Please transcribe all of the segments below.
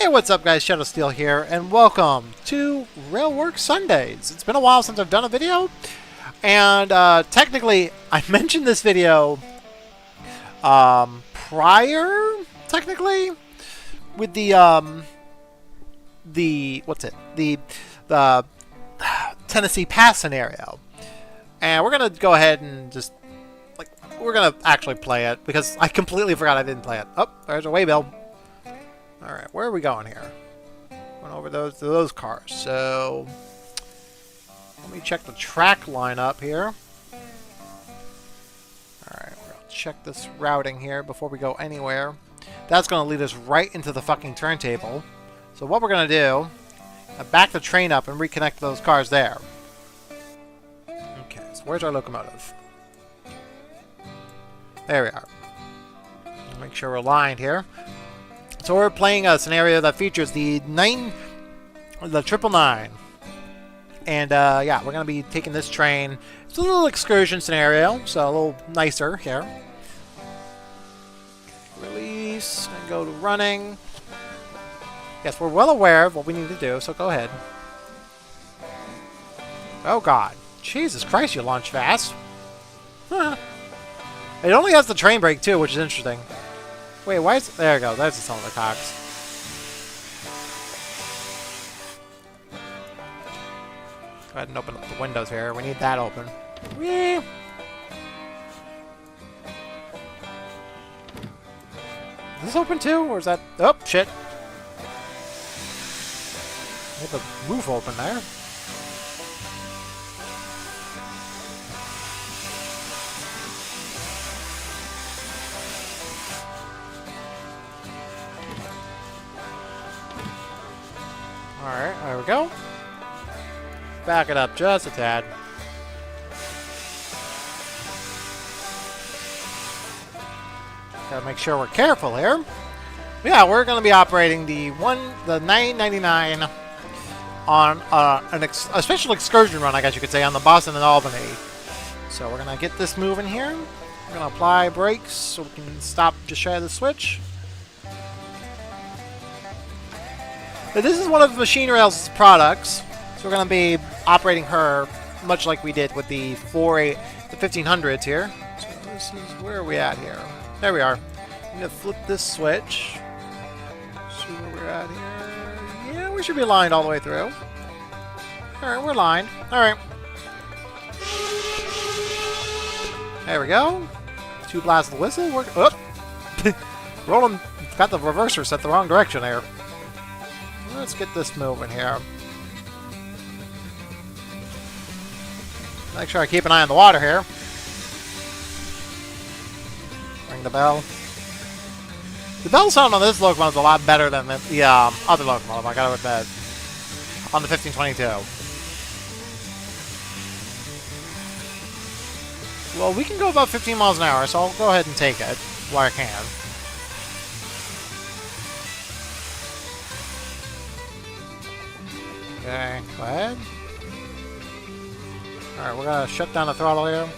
Hey, what's up guys, Shadow Steel here, and welcome to Railworks Sundays. It's been a while since I've done a video, and technically, I mentioned this video prior, technically, with the Tennessee Pass scenario. And we're going to go ahead and just, we're going to actually play it, because I completely forgot I didn't play it. Oh, there's a waybill. Alright, where are we going here? Going over those cars. So, let me check the track lineup here. Alright, we're going to check this routing here before we go anywhere. That's going to lead us right into the fucking turntable. So what we're going to do, back the train up and reconnect those cars there. Okay, so where's our locomotive? There we are. Make sure we're aligned here. So we're playing a scenario that features the 999. And yeah, we're going to be taking this train. It's a little excursion scenario, so a little nicer here. Release, and go to running. Yes, we're well aware of what we need to do, so go ahead. Oh god. Jesus Christ, you launch fast. It only has the train brake too, which is interesting. Wait, why is... There we go. There's some of the cogs. Go ahead and open up the windows here. We need that open. Whee! Is this open too? Or is that... Oh, shit. Get the roof open there. Alright, there we go. Back it up just a tad. Gotta make sure we're careful here. Yeah, we're gonna be operating the 999 on a special excursion run, I guess you could say, on the Boston and Albany. So we're gonna get this moving here. We're gonna apply brakes so we can stop just shy of the switch. This is one of Machine Rail's products, so we're going to be operating her much like we did with the 1500s here. So this is, where are we at here? There we are. I'm going to flip this switch. See where we're at here. Yeah, we should be lined all the way through. Alright, we're lined. Alright. There we go. 2 blasts of the whistle. We're... Oh! Rolling. Got the reverser set the wrong direction there. Let's get this moving here. Make sure I keep an eye on the water here. Ring the bell. The bell sound on this locomotive is a lot better than the other locomotive, I gotta admit. On the 1522. Well, we can go about 15 miles an hour, so I'll go ahead and take it while I can. Okay, go ahead. Alright, we're gonna shut down the throttle here.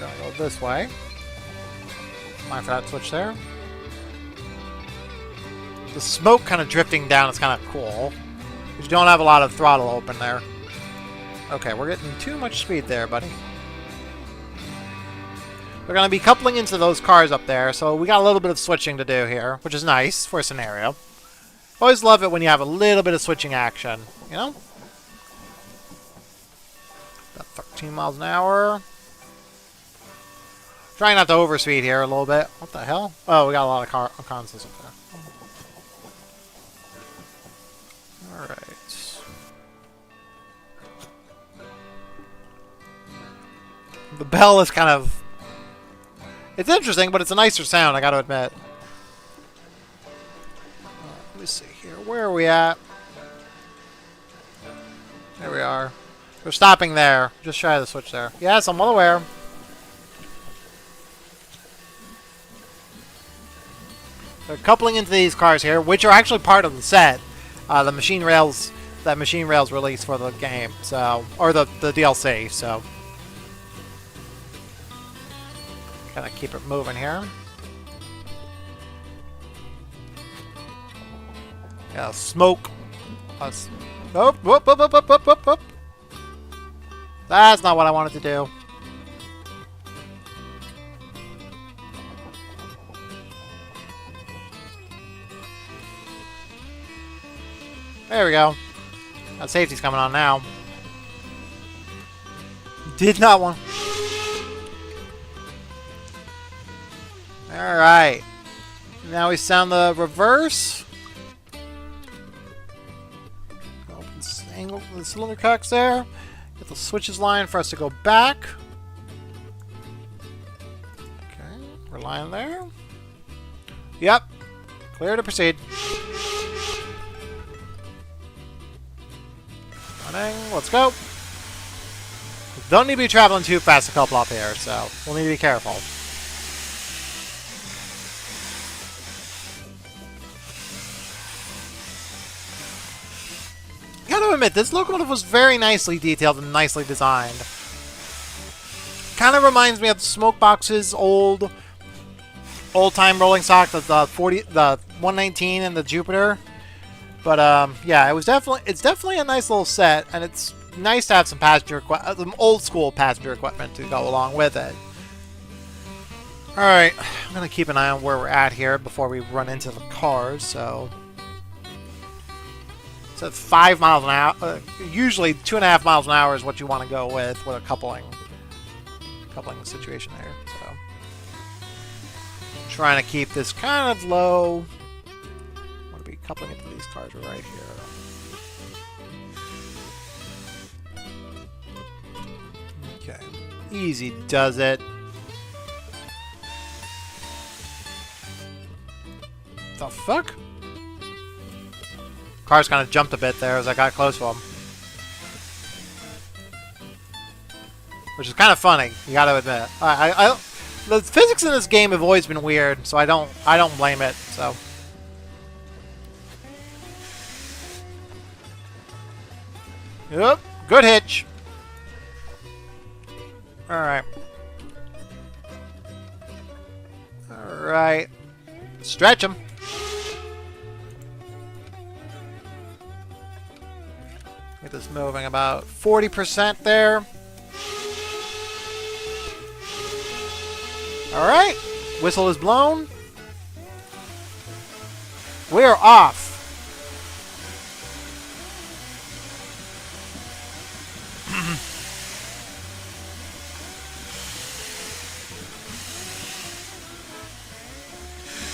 Gonna go this way. Mind for that switch there. The smoke kind of drifting down is kind of cool. Because you don't have a lot of throttle open there. Okay, we're getting too much speed there, buddy. We're going to be coupling into those cars up there, so we got a little bit of switching to do here, which is nice for a scenario. Always love it when you have a little bit of switching action, you know? About 13 miles an hour. Trying not to overspeed here a little bit. What the hell? Oh, we got a lot of consoles up there. Alright. The bell is kind of... It's interesting, but it's a nicer sound, I gotta admit. Let me see here. Where are we at? There we are. We're stopping there. Just shy of the switch there. Yes, I'm well aware. They're coupling into these cars here, which are actually part of the set. The Machine Rails... That Machine Rails release for the game, so... Or the DLC, so... Gotta keep it moving here. Yeah, smoke. Us. Whoop, whoop, whoop, whoop, whoop, whoop, whoop, whoop. That's not what I wanted to do. There we go. That safety's coming on now. Did not want... Alright. Now we sound the reverse. Open this angle for the cylinder cocks there. Get the switches line for us to go back. Okay, we're lying there. Yep. Clear to proceed. Running. Let's go. Don't need to be traveling too fast to couple up here, so we'll need to be careful. Gotta admit, this locomotive was very nicely detailed and nicely designed. Kind of reminds me of the Smokebox's old-time rolling stock, the 119 and the Jupiter. But yeah, it's definitely a nice little set, and it's nice to have some some old school passenger equipment to go along with it. All right, I'm gonna keep an eye on where we're at here before we run into the cars. So. So 5 miles an hour. Usually 2.5 miles an hour is what you want to go with a coupling situation there. So trying to keep this kind of low. I want to be coupling into these cars right here. Okay, easy does it. The fuck? Car's kind of jumped a bit there as I got close to him. Which is kind of funny, you gotta admit. The physics in this game have always been weird, so I don't blame it, so. Yep, good hitch. Alright. Alright. Stretch him. Get this moving about 40% there. Alright. Whistle is blown. We're off.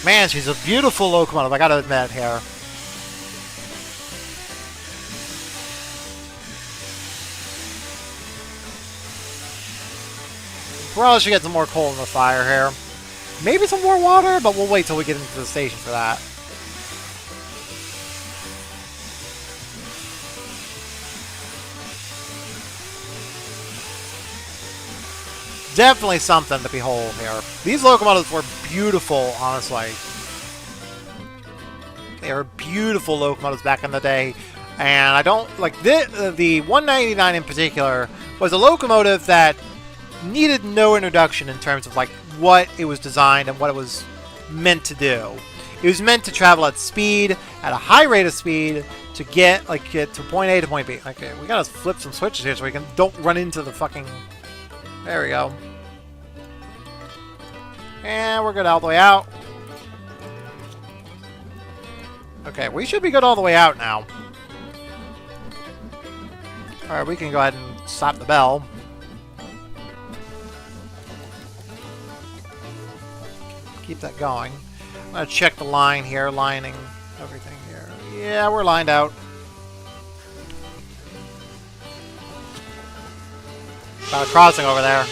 Man, she's a beautiful locomotive, I gotta admit here. Probably should get some more coal in the fire here. Maybe some more water, but we'll wait till we get into the station for that. Definitely something to behold here. These locomotives were beautiful, honestly. They were beautiful locomotives back in the day. And I don't... like, the 199 in particular was a locomotive that needed no introduction in terms of like what it was designed and what it was meant to do. It was meant to travel at speed, at a high rate of speed, to get to point A to point B. Okay, we gotta flip some switches here so we don't run into the fucking... There we go. And we're good all the way out. Okay, we should be good all the way out now. Alright, we can go ahead and stop the bell. Keep that going. I'm going to check the line here, lining everything here. Yeah, we're lined out. Got a crossing over there.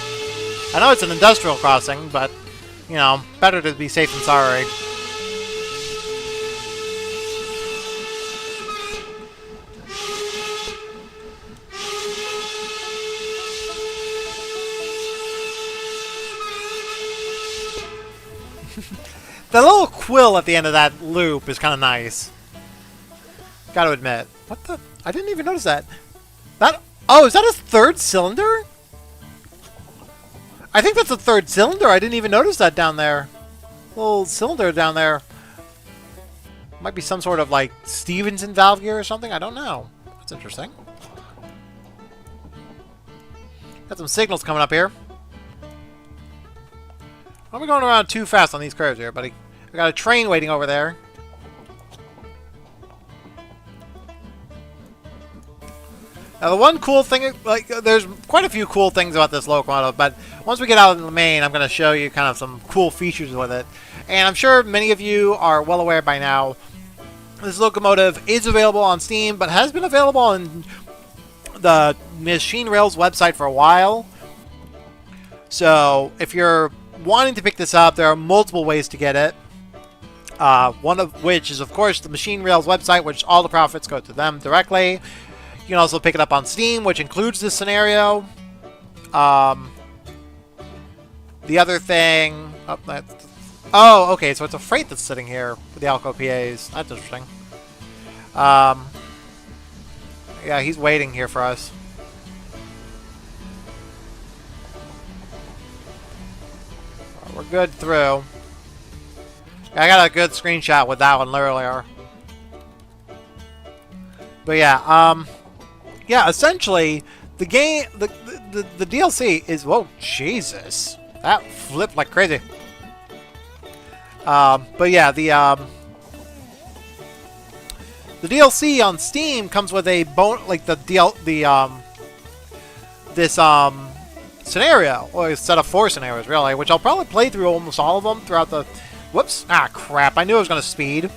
I know it's an industrial crossing, but, you know, better to be safe than sorry. The little quill at the end of that loop is kind of nice. Gotta admit. What the? I didn't even notice that. Oh, is that a third cylinder? I think that's a third cylinder. I didn't even notice that down there. Little cylinder down there. Might be some sort of like Stevenson valve gear or something. I don't know. That's interesting. Got some signals coming up here. Why are we going around too fast on these curves here, buddy? We got a train waiting over there. Now, the one cool thing, like, there's quite a few cool things about this locomotive, but once we get out of the main, I'm going to show you kind of some cool features with it. And I'm sure many of you are well aware by now, this locomotive is available on Steam, but has been available on the Machine Rails website for a while. So, if you're wanting to pick this up, there are multiple ways to get it. One of which is, of course, the Machine Rails website, which all the profits go to them directly. You can also pick it up on Steam, which includes this scenario. The other thing... Oh, okay, so it's a freight that's sitting here with the Alco PAs. That's interesting. Yeah, he's waiting here for us. We're good through. I got a good screenshot with that one earlier. But yeah, yeah, essentially, the game, the DLC is, whoa, Jesus, that flipped like crazy. But yeah, the DLC on Steam comes with a like this scenario, or a set of 4 scenarios really, which I'll probably play through almost all of them throughout the. Whoops! Ah, crap! I knew I was gonna speed.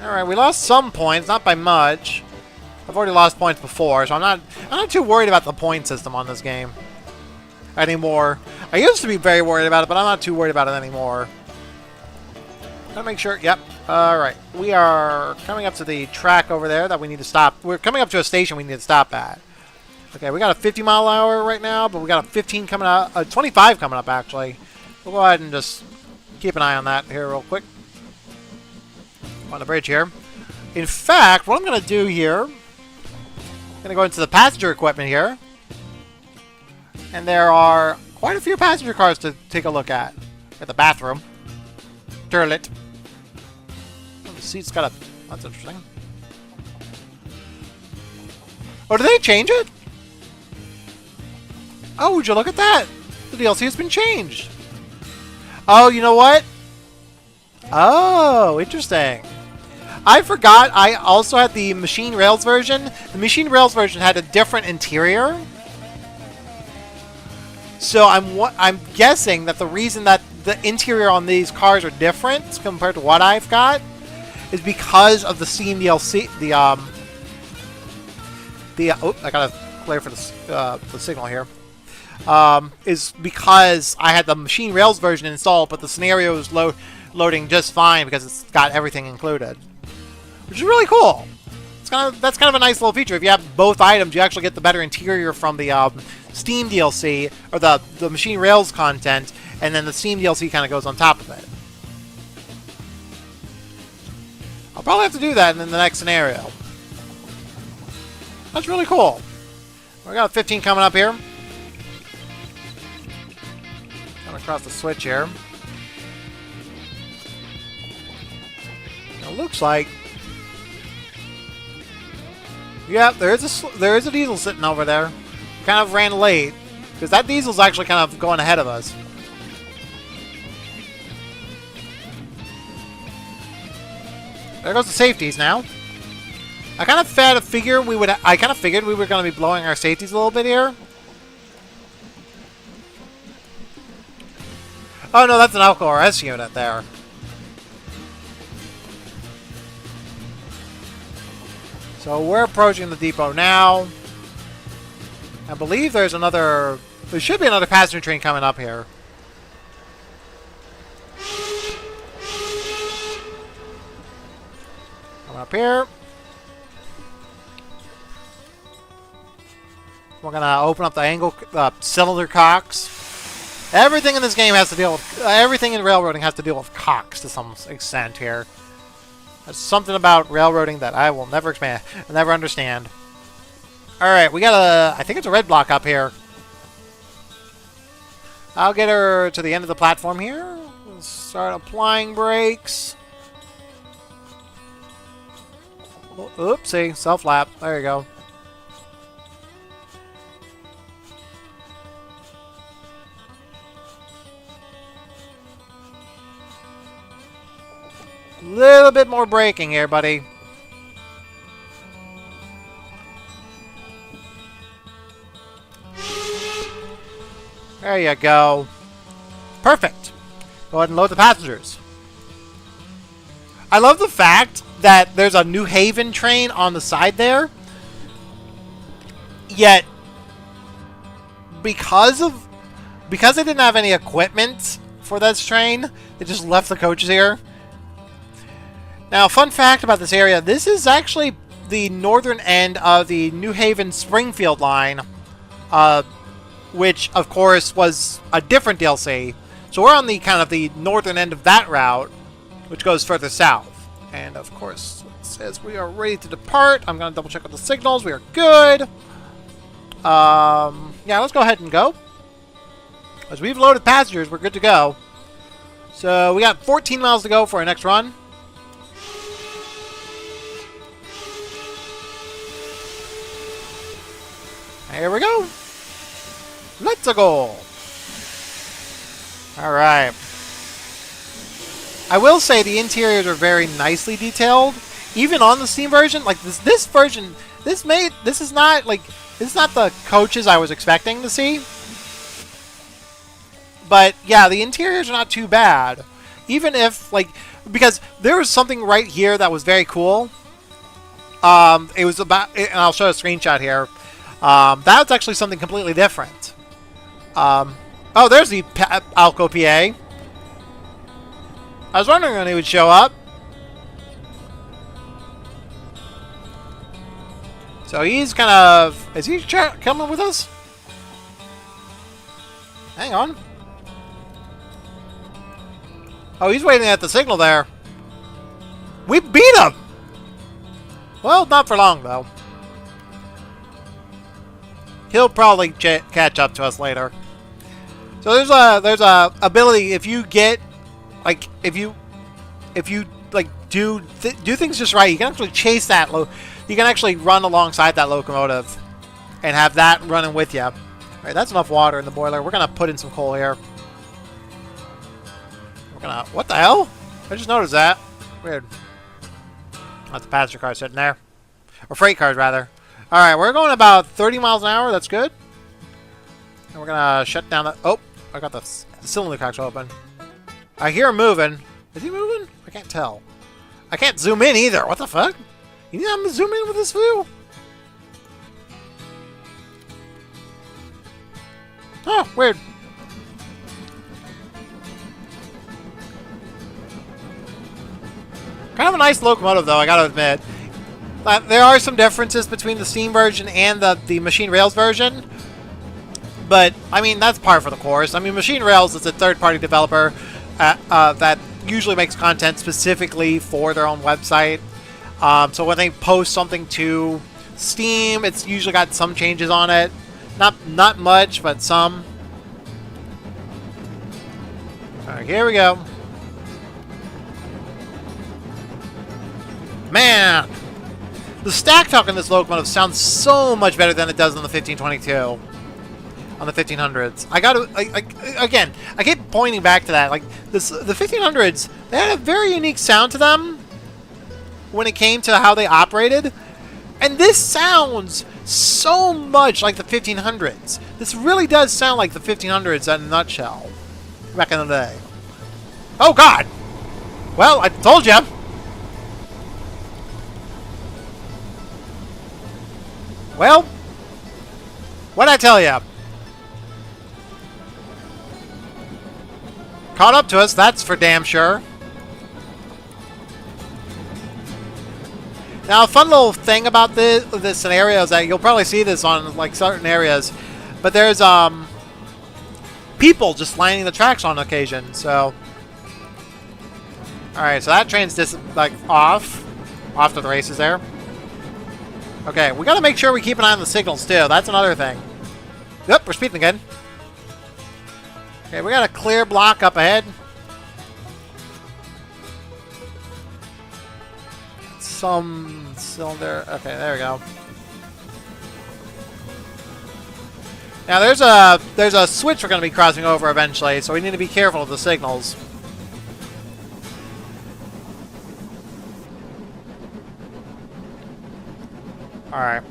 Alright, we lost some points, not by much. I've already lost points before, so I'm not too worried about the point system on this game anymore. I used to be very worried about it, but I'm not too worried about it anymore. Gotta make sure, yep. Alright, we are coming up to the track over there that we need to stop. We're coming up to a station we need to stop at. Okay, we got a 50-mile-an-hour right now, but we got a 15 coming up, 25 coming up actually. We'll go ahead and just keep an eye on that here real quick. On the bridge here. In fact, what I'm going to do here, I'm going to go into the passenger equipment here. And there are quite a few passenger cars to take a look at. At the bathroom. Toilet. Oh, the seat's got a... That's interesting. Oh, did they change it? Oh, would you look at that? The DLC has been changed. Oh, you know what? Oh, interesting. I forgot I also had the Machine Rails version. The Machine Rails version had a different interior. So I'm guessing that the reason that the interior on these cars are different compared to what I've got is because of the Steam DLC. Oh, I gotta clear for the signal here. Is because I had the Machine Rails version installed, but the scenario is loading just fine because it's got everything included, which is really cool. That's kind of a nice little feature. If you have both items, you actually get the better interior from the Steam DLC or the Machine Rails content, and then the Steam DLC kind of goes on top of it. I'll probably have to do that in the next scenario. That's really cool. We got 15 coming up here. Coming across the switch here. It looks like, yeah, there is a diesel sitting over there. Kind of ran late because that diesel's actually kind of going ahead of us. There goes the safeties now. I kind of figured we were going to be blowing our safeties a little bit here. Oh no, that's an LKRS unit there. So we're approaching the depot now. I believe there should be another passenger train coming up here. Coming up here. We're gonna open up the cylinder cocks. Everything in this game has to deal with, everything in railroading has to deal with cocks to some extent here. There's something about railroading that I will never understand. Alright, we got I think it's a red block up here. I'll get her to the end of the platform here. start applying brakes. Oopsie, self-lap. There you go. Little bit more braking here, buddy. There you go. Perfect. Go ahead and load the passengers. I love the fact that there's a New Haven train on the side there. Yet, because they didn't have any equipment for this train, they just left the coaches here. Now, fun fact about this area, this is actually the northern end of the New Haven Springfield line, which, of course, was a different DLC. So we're on the kind of the northern end of that route, which goes further south. And, of course, it says we are ready to depart. I'm going to double check with the signals. We are good. Yeah, let's go ahead and go. As we've loaded passengers, we're good to go. So we got 14 miles to go for our next run. Here we go. Let's go. All right. I will say the interiors are very nicely detailed, even on the Steam version. Like this version, this is not the coaches I was expecting to see. But yeah, the interiors are not too bad. Even if because there was something right here that was very cool. It was about, and I'll show a screenshot here. That's actually something completely different. Oh, there's the Alco PA. I was wondering when he would show up. So he's kind of... Is he coming with us? Hang on. Oh, he's waiting at the signal there. We beat him! Well, not for long, though. He'll probably catch up to us later. So there's a ability if you get if you do things just right, you can actually chase that you can actually run alongside that locomotive and have that running with you. All right, that's enough water in the boiler. We're gonna put in some coal here. What the hell? I just noticed that. Weird. That's the passenger car sitting there, or freight cars rather. All right, we're going about 30 miles an hour. That's good. And we're gonna shut down the. Oh, I got the cylinder cocks open. I hear him moving. Is he moving? I can't tell. I can't zoom in either. What the fuck? You need to zoom in with this view? Oh, weird. Kind of a nice locomotive, though, I gotta admit. There are some differences between the Steam version and the Machine Rails version. But, I mean, that's par for the course. I mean, Machine Rails is a third-party developer that usually makes content specifically for their own website. So when they post something to Steam, it's usually got some changes on it. Not much, but some. Alright, here we go. Man! The stack talk in this locomotive sounds so much better than it does on the 1522. On the 1500s. Again, I keep pointing back to that. Like, the 1500s, they had a very unique sound to them when it came to how they operated. And this sounds so much like the 1500s. This really does sound like the 1500s in a nutshell. Back in the day. Oh, God! Well, I told you! Well, what'd I tell you? Caught up to us, that's for damn sure. Now, a fun little thing about this scenario is that you'll probably see this on like certain areas, but there's people just lining the tracks on occasion. So, all right, so that train's just like off to the races there. Okay, we gotta make sure we keep an eye on the signals too. That's another thing. Yep, we're speeding again. Okay, we got a clear block up ahead. some cylinder. Okay, there we go. Now there's a switch we're going to be crossing over eventually, so we need to be careful of the signals. Alright.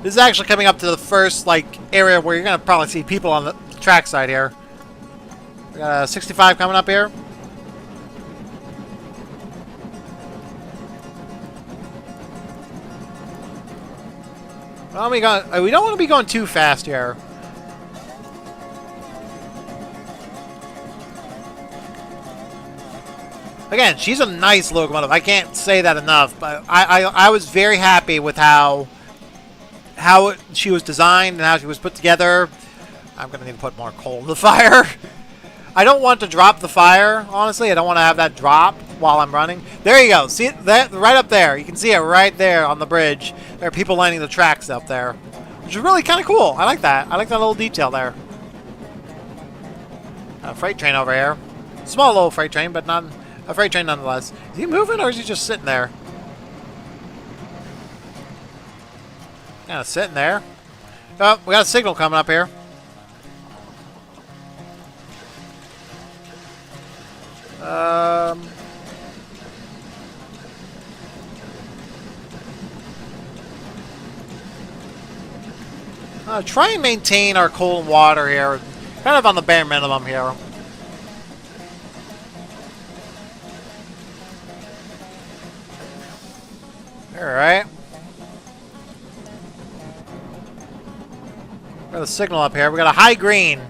This is actually coming up to the first, like, area where you're going to probably see people on the track side here. We got a 65 coming up here. Well, we don't want to be going too fast here. Again, she's a nice locomotive. I can't say that enough, but I was very happy with how she was designed and how she was put together. I'm going to need to put more coal in the fire. I don't want to drop the fire, honestly. I don't want to have that drop while I'm running. There you go. See that right up there? You can see it right there on the bridge. There are people lining the tracks up there, which is really kind of cool. I like that. I like that little detail there. A freight train over here. Small little freight train, but not a freight train nonetheless. Is he moving or is he just sitting there? Yeah, sitting there. Oh, we got a signal coming up here. Try and maintain our coal and water here. Kind of on the bare minimum here. Alright. Got a signal up here. We got a high green.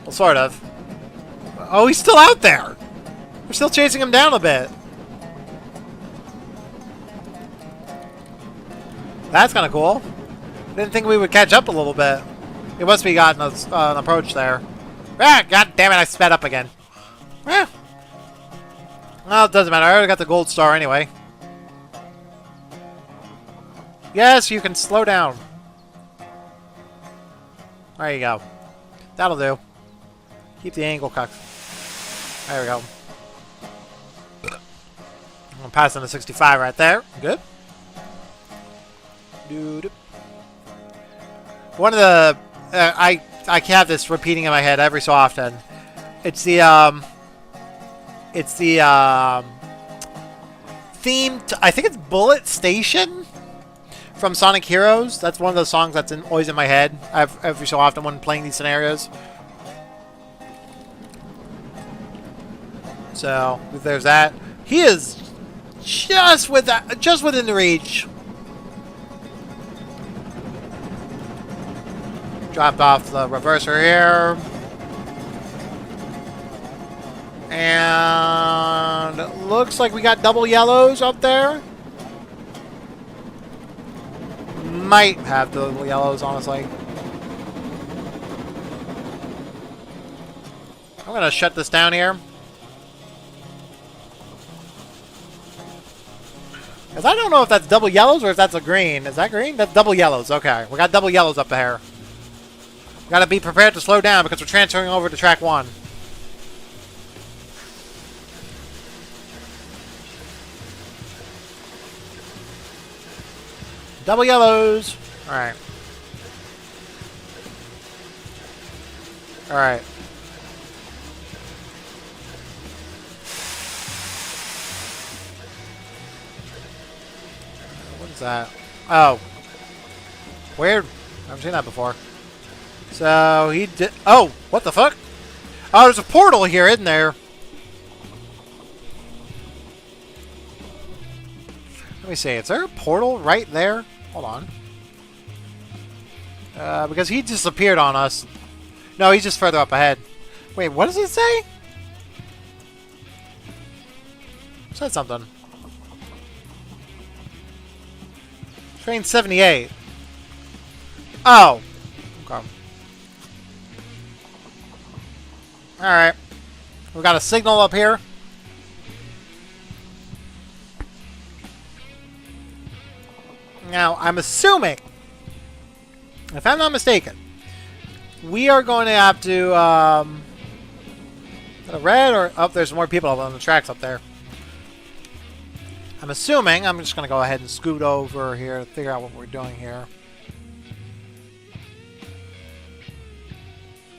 Well, sort of. Oh, he's still out there. We're still chasing him down a bit. That's kind of cool. Didn't think we would catch up a little bit. It must be gotten an approach there. Ah, god damn it, I sped up again. Eh. Well, it doesn't matter. I already got the gold star anyway. Yes, you can slow down. There you go. That'll do. Keep the angle cocked. There we go. I'm passing the 65 right there. Good. Dude. One of the I have this repeating in my head every so often. It's the theme to, I think it's Bullet Station from Sonic Heroes. That's one of those songs that's always in my head every so often when playing these scenarios. So there's that. He is just within the reach. Dropped off the reverser here. And it looks like we got double yellows up there. Might have double yellows, honestly. I'm going to shut this down here. Because I don't know if that's double yellows or if that's a green. Is that green? That's double yellows. Okay. We got double yellows up there. Gotta be prepared to slow down because we're transferring over to track 1. Double yellows. Alright. Alright. What is that? Oh. Weird. I haven't seen that before. So, he did... Oh! What the fuck? Oh, there's a portal here, isn't there? Let me see. Is there a portal right there? Hold on. Because he disappeared on us. No, he's just further up ahead. Wait, what does it say? It said something. Train 78. Oh. Okay. Alright. We've got a signal up here. Now, I'm assuming, if I'm not mistaken, we are going to have to, did a red or... Oh, there's more people on the tracks up there. I'm assuming... I'm just going to go ahead and scoot over here to figure out what we're doing here.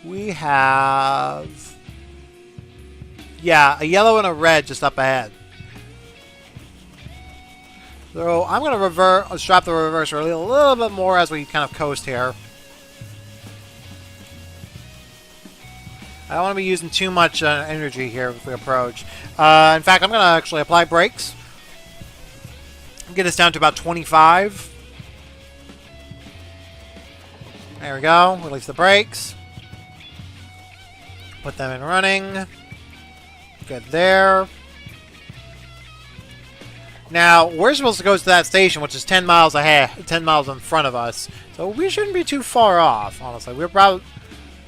We have... Yeah, a yellow and a red just up ahead. So I'm going to let's drop the reverse early a little bit more as we kind of coast here. I don't want to be using too much energy here if we approach. In fact, I'm going to actually apply brakes. Get us down to about 25. There we go. Release the brakes. Put them in running. Good there. Now, we're supposed to go to that station, which is 10 miles ahead, 10 miles in front of us. So we shouldn't be too far off, honestly. We're probably...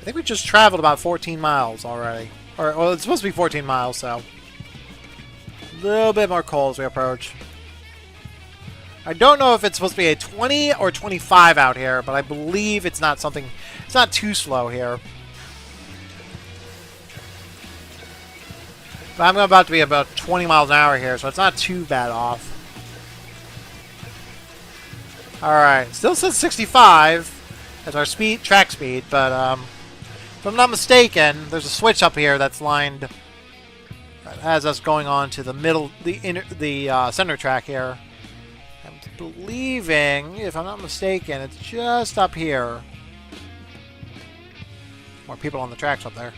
I think we just traveled about 14 miles already. Or, well, it's supposed to be 14 miles, so... A little bit more coal as we approach. I don't know if it's supposed to be a 20 or 25 out here, but I believe it's not something... It's not too slow here. But I'm about to be about 20 miles an hour here, so it's not too bad off. Alright, still says 65 as our track speed, but if I'm not mistaken, there's a switch up here that's lined that has us going on to the middle, the center track here. I'm believing, if I'm not mistaken, it's just up here. More people on the tracks up there,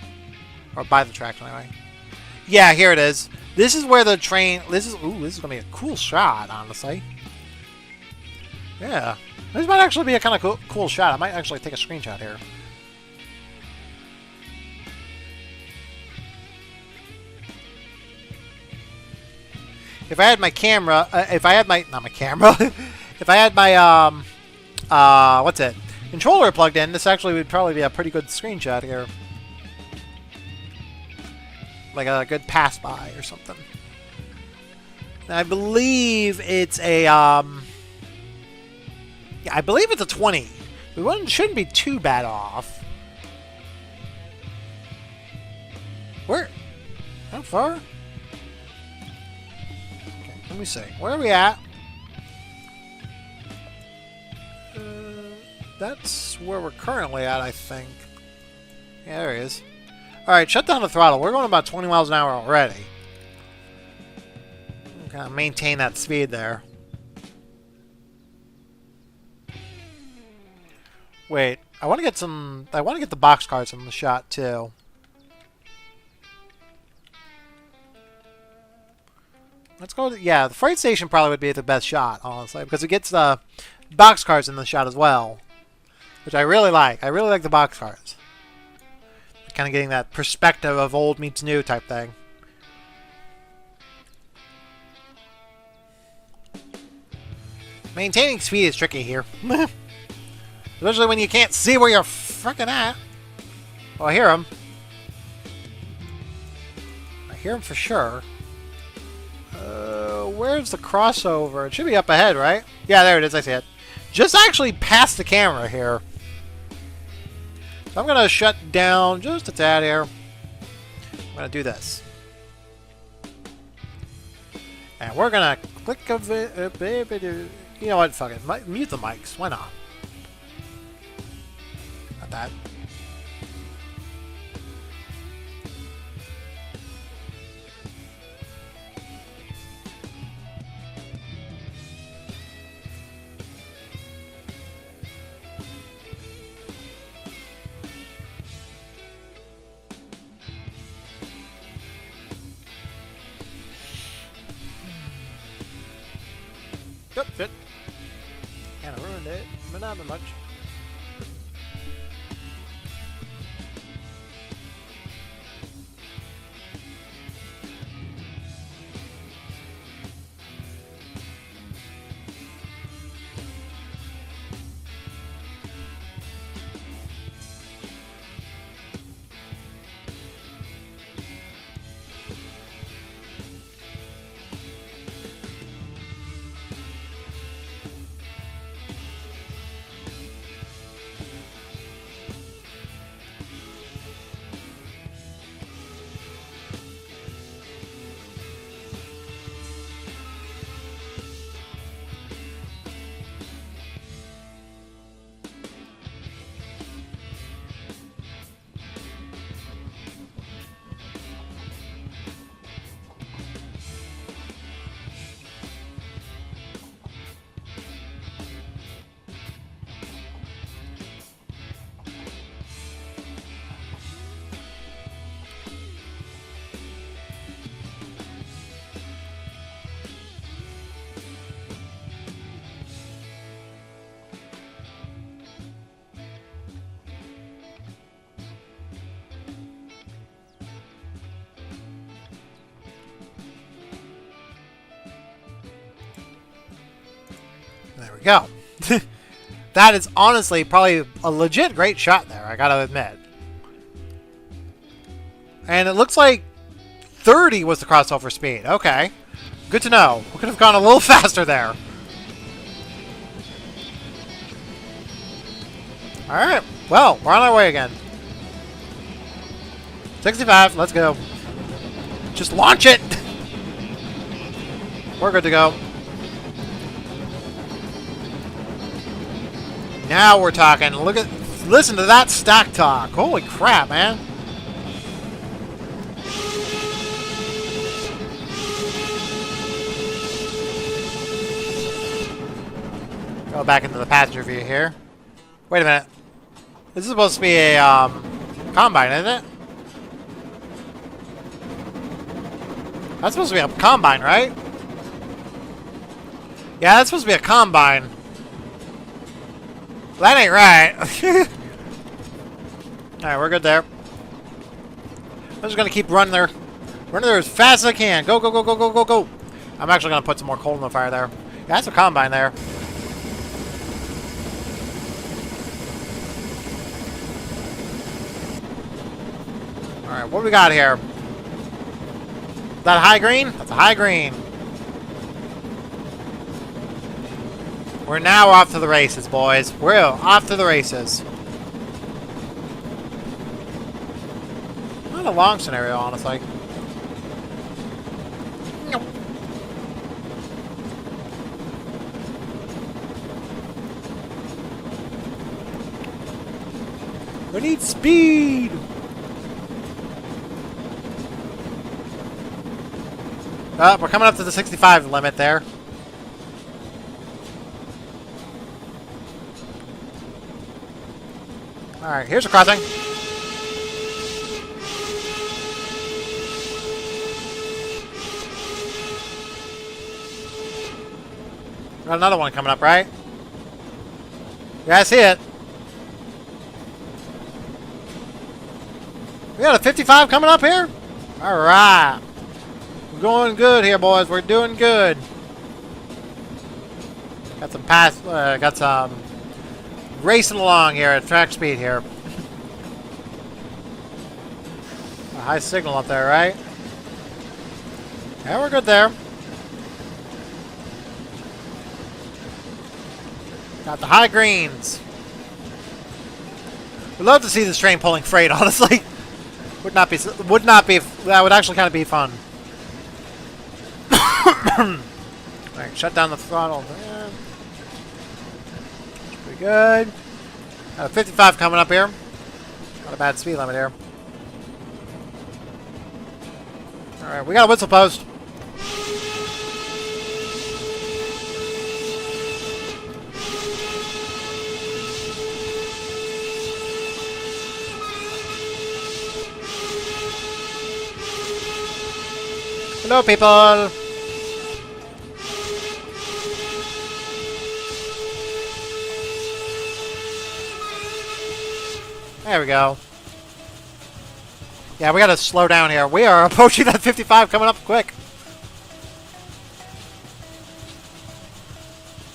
or by the tracks anyway. Yeah, here it is. This is where the train... This is going to be a cool shot, honestly. Yeah. This might actually be a kind of cool shot. I might actually take a screenshot here. If I had my camera... if I had my... Not my camera. If I had my... what's it? Controller plugged in, this actually would probably be a pretty good screenshot here. Like a good pass-by or something. And I believe it's a, yeah, I believe it's a 20. We shouldn't be too bad off. Where? How far? Okay, let me see. Where are we at? That's where we're currently at, I think. Yeah, there he is. Alright, shut down the throttle. We're going about 20 miles an hour already. Kind of maintain that speed there. Wait, I want to get some... I want to get the boxcars in the shot, too. Let's go... Yeah, the freight station probably would be the best shot, honestly, because it gets the boxcars in the shot as well. Which I really like. I really like the boxcars. Kind of getting that perspective of old meets new type thing. Maintaining speed is tricky here. Especially when you can't see where you're frickin' at. Well, I hear him. I hear him for sure. Where's the crossover? It should be up ahead, right? Yeah, there it is. I see it. Just actually past the camera here. So I'm going to shut down just a tad here. I'm going to do this. And we're going to click you know what? Fuck it. Mute the mics. Why not? Not that. Yep, fit. Kind of ruined it, but not that much. There we go. That is honestly probably a legit great shot there, I gotta admit. And it looks like 30 was the crossover speed. Okay. Good to know. We could have gone a little faster there. Alright. Well, we're on our way again. 65. Let's go. Just launch it! We're good to go. Now we're talking. Listen to that stack talk. Holy crap, man. Go back into the passenger view here. Wait a minute. This is supposed to be a combine, isn't it? That's supposed to be a combine, right? Yeah, that's supposed to be a combine. That ain't right. Alright, we're good there. I'm just gonna keep running there. Running there as fast as I can. Go, go, go, go, go, go, go. I'm actually gonna put some more coal in the fire there. Yeah, that's a combine there. Alright, what do we got here? Is that a high green? That's a high green. We're now off to the races, boys. We're off to the races. Not a long scenario, honestly. Nope. We need speed! We're coming up to the 65 limit there. Alright, here's a crossing. Got another one coming up, right? Yeah, I see it. We got a 55 coming up here? Alright. We're going good here, boys. We're doing good. Got some racing along here at track speed here. A high signal up there, right? Yeah, we're good there. Got the high greens. We'd love to see this train pulling freight, honestly. That would actually kind of be fun. Alright, shut down the throttle there. Pretty good. Got a 55 coming up here. Not a bad speed limit here. Alright, we got a whistle post. Hello, people. There we go. Yeah, we gotta slow down here. We are approaching that 55 coming up quick.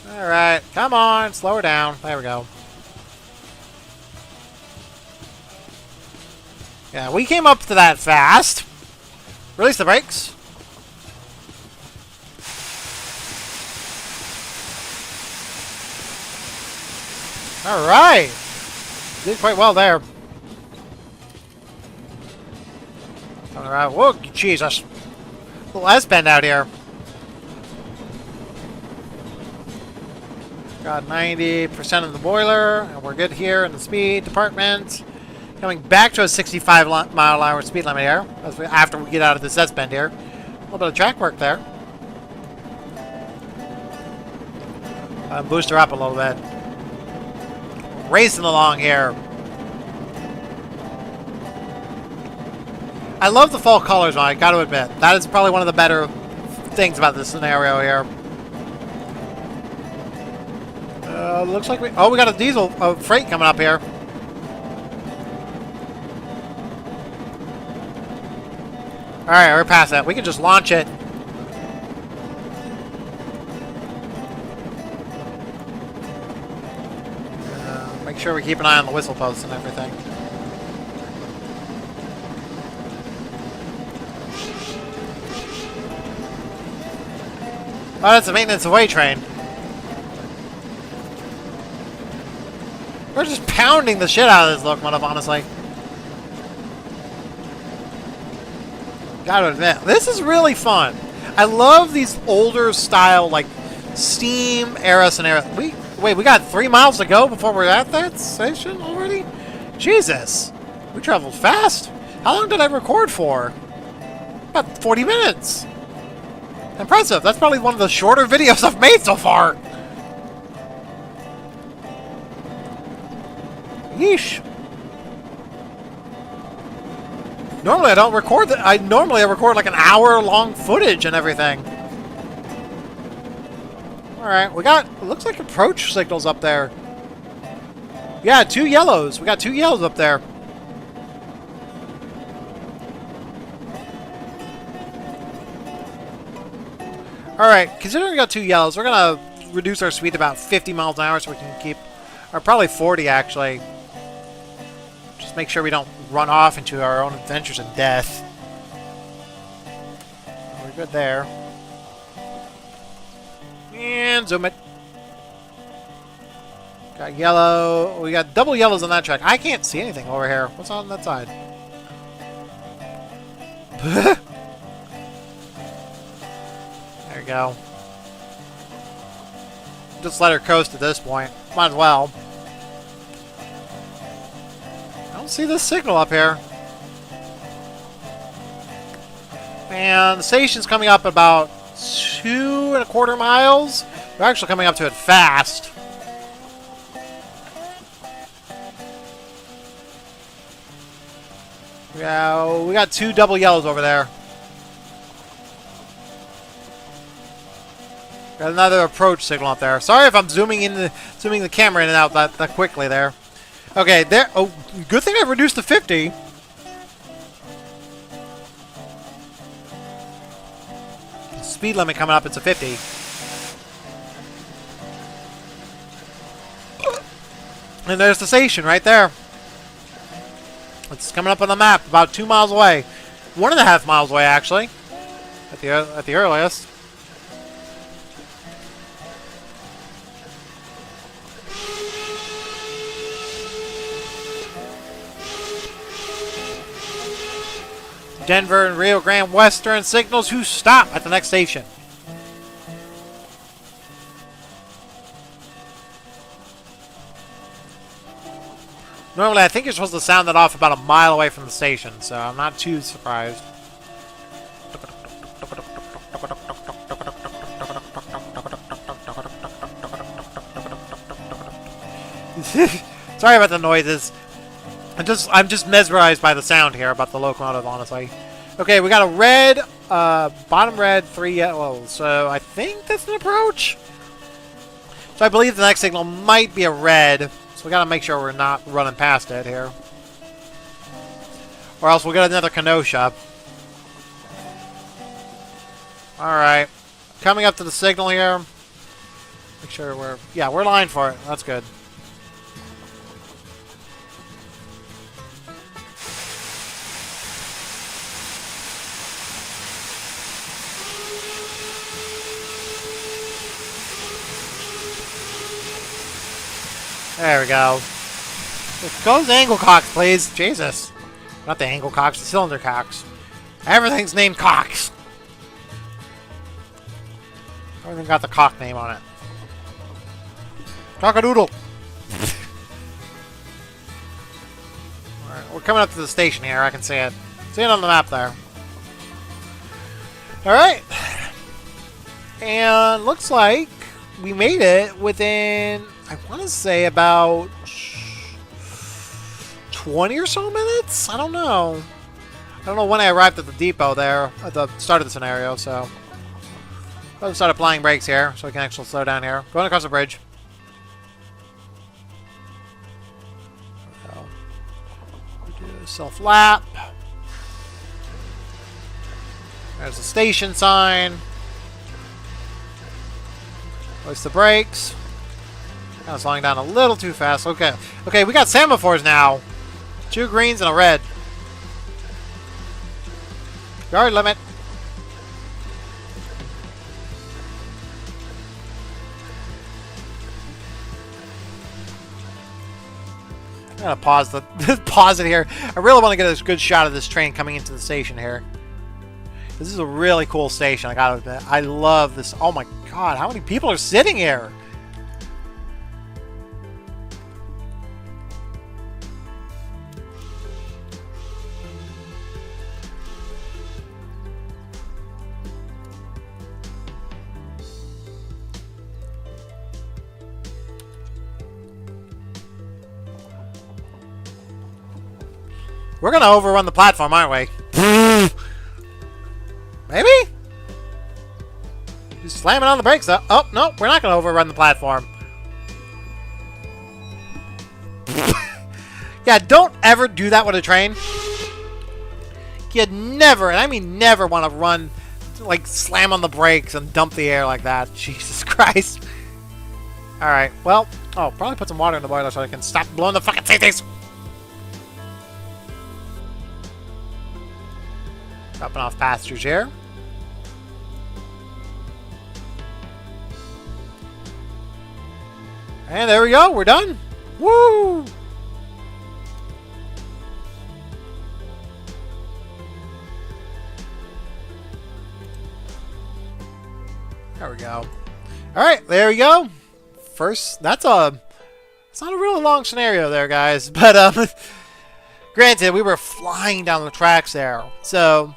Alright, come on, slow her down. There we go. Yeah, we came up to that fast. Release the brakes. Alright. Did quite well there. Alright, whoa, Jesus. A little S-bend out here. Got 90% of the boiler, and we're good here in the speed department. Coming back to a 65-mile-an-hour speed limit here, after we get out of this S-bend here. A little bit of track work there. Boost her up a little bit. Racing along here. I love the fall colors, I gotta admit. That is probably one of the better things about this scenario here. Looks like we got a diesel freight coming up here. Alright, we're past that. We can just launch it. Make sure we keep an eye on the whistle posts and everything. Oh, that's a maintenance away train. We're just pounding the shit out of this locomotive, honestly. Gotta admit, this is really fun. I love these older style, like, steam era scenarios. Wait, we got 3 miles to go before we're at that station already? Jesus. We traveled fast. How long did I record for? About 40 minutes. Impressive. That's probably one of the shorter videos I've made so far. Yeesh. Normally I don't record that. Normally I record like an hour-long footage and everything. Alright, we got, it looks like approach signals up there. Yeah, 2 yellows. We got 2 yellows up there. Alright, considering we got 2 yellows, we're gonna reduce our speed to about 50 miles an hour so we can keep, or probably 40 actually. Just make sure we don't run off into our own adventures and death. We're good there. And zoom it. Got yellow. We got double yellows on that track. I can't see anything over here. What's on that side? There you go. Just let her coast at this point. Might as well. I don't see this signal up here. And the station's coming up about 2¼ miles. We're actually coming up to it fast. Yeah, we got 2 double yellows over there. Got another approach signal up there. Sorry if I'm zooming the camera in and out that quickly there. Okay, there. Oh, good thing I reduced to 50. Speed limit coming up, it's a 50. And there's the station right there. It's coming up on the map, about 2 miles away. 1½ miles away, actually. At the earliest. Denver and Rio Grande Western signals who stop at the next station. Normally, I think you're supposed to sound that off about a mile away from the station, so I'm not too surprised. Sorry about the noises. I'm just mesmerized by the sound here about the locomotive, honestly. Okay, we got a red, bottom red, 3 yellows. So I think that's an approach. So I believe the next signal might be a red. So we gotta make sure we're not running past it here. Or else we'll get another Kenosha. Alright. Coming up to the signal here. Make sure we're lined for it. That's good. There we go. Go the angle cocks, please. Jesus. Not the angle cocks, the cylinder cocks. Everything's named Cox. Everything got the cock name on it. Cock-a-doodle. Alright, we're coming up to the station here. I can see it. See it on the map there. Alright. And looks like we made it within, I want to say, about 20 or so minutes? I don't know. I don't know when I arrived at the depot there at the start of the scenario, so I'll start applying brakes here so we can actually slow down here. Going across the bridge. So, we do a self-lap. There's the station sign. Place the brakes. Kind of slowing down a little too fast. Okay. Okay, we got semaphores now. 2 greens and a red. Yard limit. I'm gonna pause it here. I really want to get a good shot of this train coming into the station here. This is a really cool station, I gotta admit. I love this. Oh my god, how many people are sitting here? We're gonna overrun the platform, aren't we? Maybe? Just slamming on the brakes, though. Oh, no, we're not gonna overrun the platform. Yeah, don't ever do that with a train. You'd never, and I mean never, want to run, like, slam on the brakes and dump the air like that. Jesus Christ. Alright, well, oh, probably put some water in the boiler so I can stop blowing the fucking safeties. Dropping off passengers here. And there we go. We're done. Woo! There we go. Alright, there we go. First, it's not a really long scenario there, guys. But, granted, we were flying down the tracks there. So,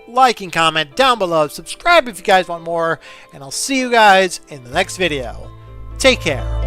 like and comment down below. Subscribe if you guys want more. And I'll see you guys in the next video. Take care.